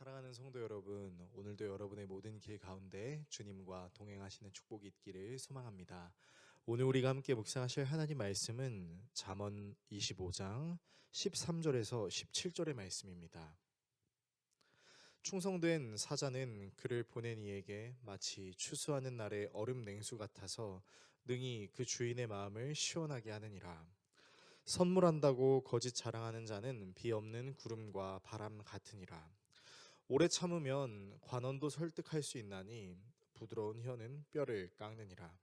사랑하는 성도 여러분, 오늘도 여러분의 모든 길 가운데 주님과 동행하시는 축복이 있기를 소망합니다. 오늘 우리가 함께 묵상하실 하나님 말씀은 잠언 25장 13절에서 17절의 말씀입니다. 충성된 사자는 그를 보낸 이에게 마치 추수하는 날의 얼음 냉수 같아서 능히 그 주인의 마음을 시원하게 하느니라. 선물한다고 거짓 자랑하는 자는 비 없는 구름과 바람 같으니라. 오래 참으면 관원도 설득할 수 있나니 부드러운 혀는 뼈를 깎느니라.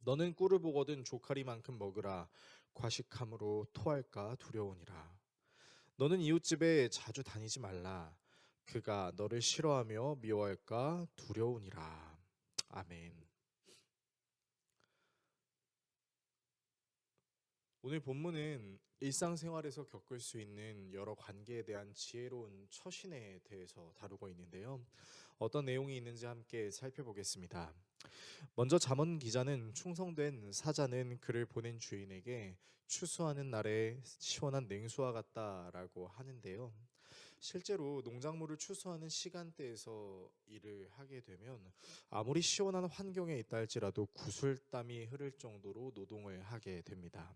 너는 꿀을 보거든 조카리만큼 먹으라. 과식함으로 토할까 두려우니라. 너는 이웃집에 자주 다니지 말라. 그가 너를 싫어하며 미워할까 두려우니라. 아멘. 오늘 본문은 일상생활에서 겪을 수 있는 여러 관계에 대한 지혜로운 처신에 대해서 다루고 있는데요. 어떤 내용이 있는지 함께 살펴보겠습니다. 먼저 잠언 기자는 충성된 사자는 그를 보낸 주인에게 추수하는 날에 시원한 냉수와 같다라고 하는데요. 실제로 농작물을 추수하는 시간대에서 일을 하게 되면 아무리 시원한 환경에 있다 할지라도 구슬땀이 흐를 정도로 노동을 하게 됩니다.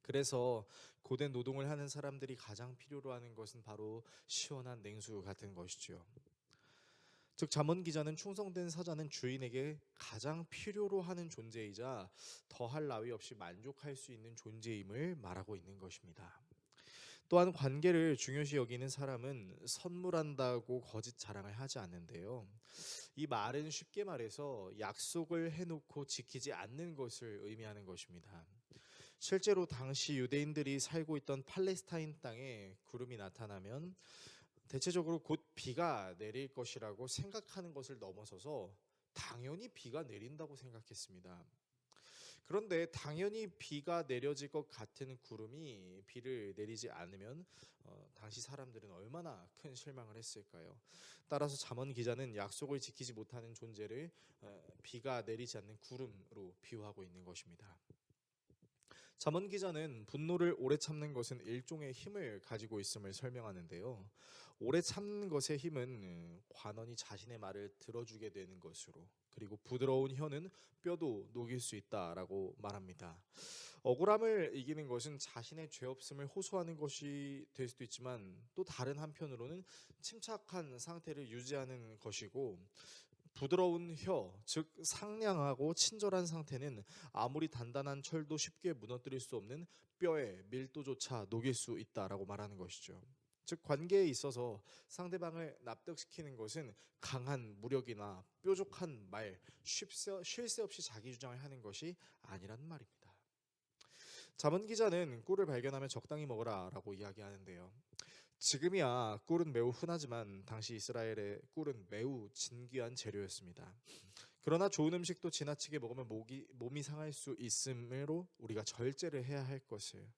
그래서 고된 노동을 하는 사람들이 가장 필요로 하는 것은 바로 시원한 냉수 같은 것이죠. 즉 잠언 기자는 충성된 사자는 주인에게 가장 필요로 하는 존재이자 더할 나위 없이 만족할 수 있는 존재임을 말하고 있는 것입니다. 또한 관계를 중요시 여기는 사람은 선물한다고 거짓 자랑을 하지 않는데요. 이 말은 쉽게 말해서 약속을 해놓고 지키지 않는 것을 의미하는 것입니다. 실제로 당시 유대인들이 살고 있던 팔레스타인 땅에 구름이 나타나면 대체적으로 곧 비가 내릴 것이라고 생각하는 것을 넘어서서 당연히 비가 내린다고 생각했습니다. 그런데 당연히 비가 내려질 것 같은 구름이 비를 내리지 않으면 당시 사람들은 얼마나 큰 실망을 했을까요? 따라서 잠언 기자는 약속을 지키지 못하는 존재를 비가 내리지 않는 구름으로 비유하고 있는 것입니다. 잠언 기자는 분노를 오래 참는 것은 일종의 힘을 가지고 있음을 설명하는데요. 오래 참는 것의 힘은 관원이 자신의 말을 들어주게 되는 것으로, 그리고 부드러운 혀는 뼈도 녹일 수 있다라고 말합니다. 억울함을 이기는 것은 자신의 죄 없음을 호소하는 것이 될 수도 있지만, 또 다른 한편으로는 침착한 상태를 유지하는 것이고, 부드러운 혀, 즉 상냥하고 친절한 상태는 아무리 단단한 철도 쉽게 무너뜨릴 수 없는 뼈의 밀도조차 녹일 수 있다라고 말하는 것이죠. 즉 관계에 있어서 상대방을 납득시키는 것은 강한 무력이나 뾰족한 말, 쉴 새 없이 자기 주장을 하는 것이 아니란 말입니다. 자문 기자는 꿀을 발견하면 적당히 먹으라라고 이야기하는데요. 지금이야 꿀은 매우 흔하지만 당시 이스라엘의 꿀은 매우 진귀한 재료였습니다. 그러나 좋은 음식도 지나치게 먹으면 몸이 상할 수 있으므로 우리가 절제를 해야 할 것을,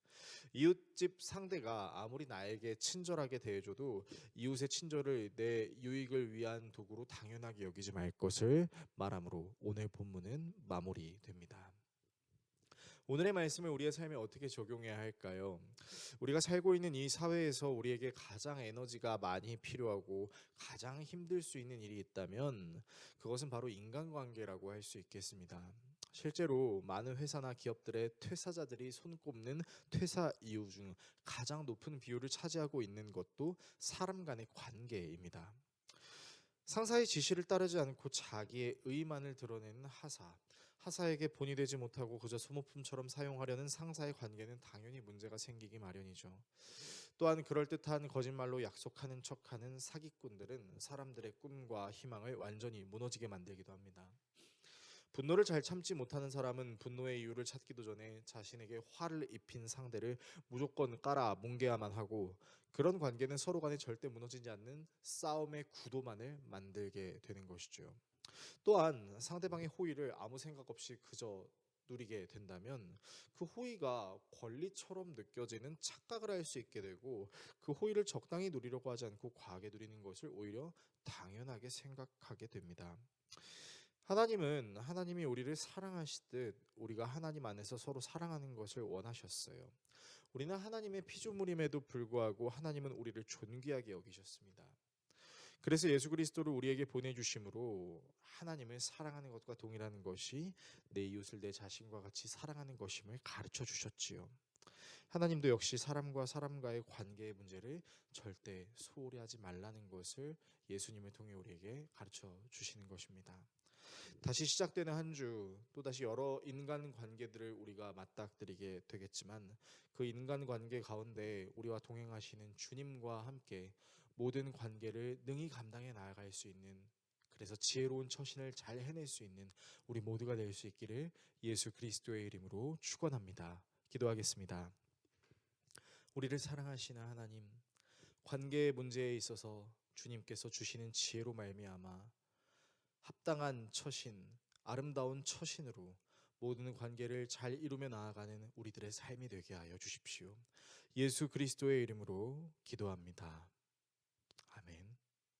이웃집 상대가 아무리 나에게 친절하게 대해줘도 이웃의 친절을 내 유익을 위한 도구로 당연하게 여기지 말 것을 말하므로 오늘 본문은 마무리됩니다. 오늘의 말씀을 우리의 삶에 어떻게 적용해야 할까요? 우리가 살고 있는 이 사회에서 우리에게 가장 에너지가 많이 필요하고 가장 힘들 수 있는 일이 있다면 그것은 바로 인간관계라고 할 수 있겠습니다. 실제로 많은 회사나 기업들의 퇴사자들이 손꼽는 퇴사 이유 중 가장 높은 비율을 차지하고 있는 것도 사람 간의 관계입니다. 상사의 지시를 따르지 않고 자기의 의만을 드러내는 하사에게 본이 되지 못하고 그저 소모품처럼 사용하려는 상사의 관계는 당연히 문제가 생기기 마련이죠. 또한 그럴듯한 거짓말로 약속하는 척하는 사기꾼들은 사람들의 꿈과 희망을 완전히 무너지게 만들기도 합니다. 분노를 잘 참지 못하는 사람은 분노의 이유를 찾기도 전에 자신에게 화를 입힌 상대를 무조건 깔아 뭉개야만 하고, 그런 관계는 서로 간에 절대 무너지지 않는 싸움의 구도만을 만들게 되는 것이죠. 또한 상대방의 호의를 아무 생각 없이 그저 누리게 된다면 그 호의가 권리처럼 느껴지는 착각을 할 수 있게 되고, 그 호의를 적당히 누리려고 하지 않고 과하게 누리는 것을 오히려 당연하게 생각하게 됩니다. 하나님은 하나님이 우리를 사랑하시듯 우리가 하나님 안에서 서로 사랑하는 것을 원하셨어요. 우리는 하나님의 피조물임에도 불구하고 하나님은 우리를 존귀하게 여기셨습니다. 그래서 예수 그리스도를 우리에게 보내주심으로 하나님을 사랑하는 것과 동일한 것이 내 이웃을 내 자신과 같이 사랑하는 것임을 가르쳐 주셨지요. 하나님도 역시 사람과 사람과의 관계의 문제를 절대 소홀히 하지 말라는 것을 예수님을 통해 우리에게 가르쳐 주시는 것입니다. 다시 시작되는 한 주, 또다시 여러 인간 관계들을 우리가 맞닥뜨리게 되겠지만 그 인간 관계 가운데 우리와 동행하시는 주님과 함께 모든 관계를 능히 감당해 나아갈 수 있는, 그래서 지혜로운 처신을 잘 해낼 수 있는 우리 모두가 될 수 있기를 예수 그리스도의 이름으로 축원합니다. 기도하겠습니다. 우리를 사랑하시는 하나님, 관계의 문제에 있어서 주님께서 주시는 지혜로 말미암아 합당한 처신, 아름다운 처신으로 모든 관계를 잘 이루며 나아가는 우리들의 삶이 되게 하여 주십시오. 예수 그리스도의 이름으로 기도합니다.